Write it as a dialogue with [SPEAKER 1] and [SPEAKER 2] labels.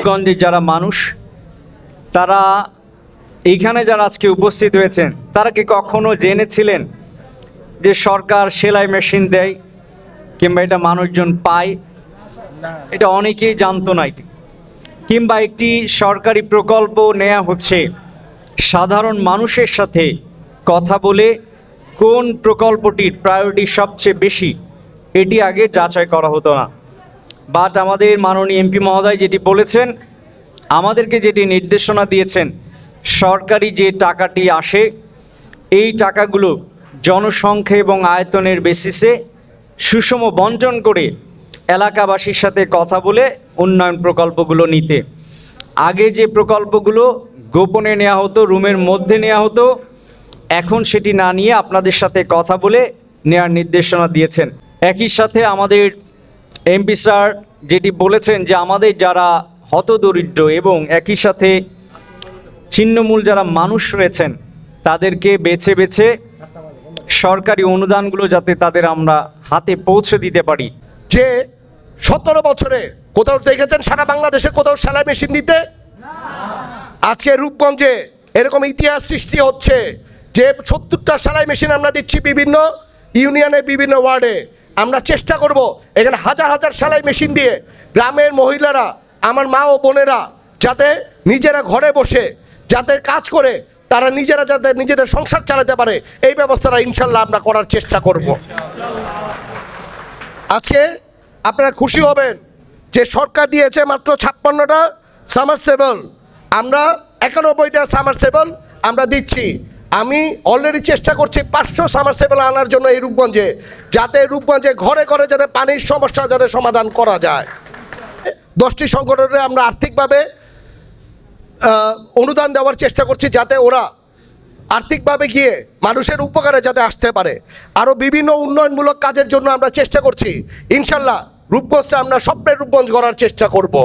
[SPEAKER 1] রূপগঞ্জের যারা মানুষ তারা এইখানে যারা আজকে উপস্থিত হয়েছেন তারা কি কখনো জেনেছিলেন যে সরকার সেলাই মেশিন দেয় কিংবা এটা মানুষজন পায়? এটা অনেকেই জানতো না। কিংবা একটি সরকারি প্রকল্প নেওয়া হচ্ছে, সাধারণ মানুষের সাথে কথা বলে কোন প্রকল্পটির প্রায়োরিটি সবচেয়ে বেশি এটি আগে যাচাই করা হতো না। বাট আমাদের মাননীয় এমপি মহোদয় যেটি বলেছেন, আমাদেরকে যেটি নির্দেশনা দিয়েছেন, সরকারি যে টাকাটি আসে এই টাকাগুলো জনসংখ্যা এবং আয়তনের বেসিসে সুষম বণ্টন করে এলাকাবাসীর সাথে কথা বলে উন্নয়ন প্রকল্পগুলো নিতে। আগে যে প্রকল্পগুলো গোপনে নেওয়া হতো, রুমের মধ্যে নেওয়া হতো, এখন সেটি না নিয়ে আপনাদের সাথে কথা বলে নেওয়ার নির্দেশনা দিয়েছেন। একই সাথে আমাদের এমপি স্যার যেটি বলেছেন যে আমাদের যারা হতদরিদ্র এবং একই সাথে ছিন্নমূল যারা মানুষ রয়েছেন তাদেরকে বেছে বেছে সরকারি অনুদানগুলো যাতে তাদের আমরা হাতে পৌঁছে দিতে পারি।
[SPEAKER 2] যে 17 বছরে কোথাও দেখেছেন সারা বাংলাদেশে কোথাও সেলাই মেশিন দিতে? আজকে রূপগঞ্জে এরকম ইতিহাস সৃষ্টি হচ্ছে যে 70টা সেলাই মেশিন আমরা দিচ্ছি বিভিন্ন ইউনিয়নে, বিভিন্ন ওয়ার্ডে। আমরা চেষ্টা করব এখানে হাজার হাজার সেলাই মেশিন দিয়ে গ্রামের মহিলারা, আমার মা ও বোনেরা যাতে নিজেরা ঘরে বসে যাতে কাজ করে তারা নিজেরা যাতে নিজেদের সংসার চালাতে পারে, এই ব্যবস্থাটা ইনশাল্লাহ আমরা করার চেষ্টা করব। আজকে আপনারা খুশি হবেন যে সরকার দিয়েছে মাত্র 56টা সামারসেবল, আমরা 91টা সামারসেবল আমরা দিচ্ছি। আমি অলরেডি চেষ্টা করছি 500 সামারসেবল আনার জন্য এই রূপগঞ্জে, যাতে রূপগঞ্জে ঘরে ঘরে যাতে পানির সমস্যা যাতে সমাধান করা যায়। 10টি সংগঠনে আমরা আর্থিকভাবে অনুদান দেওয়ার চেষ্টা করছি যাতে ওরা আর্থিকভাবে গিয়ে মানুষের উপকারে যাতে আসতে পারে। আরও বিভিন্ন উন্নয়নমূলক কাজের জন্য আমরা চেষ্টা করছি। ইনশাল্লাহ রূপগঞ্জটা আমরা স্বপ্নের রূপগঞ্জ করার চেষ্টা করব।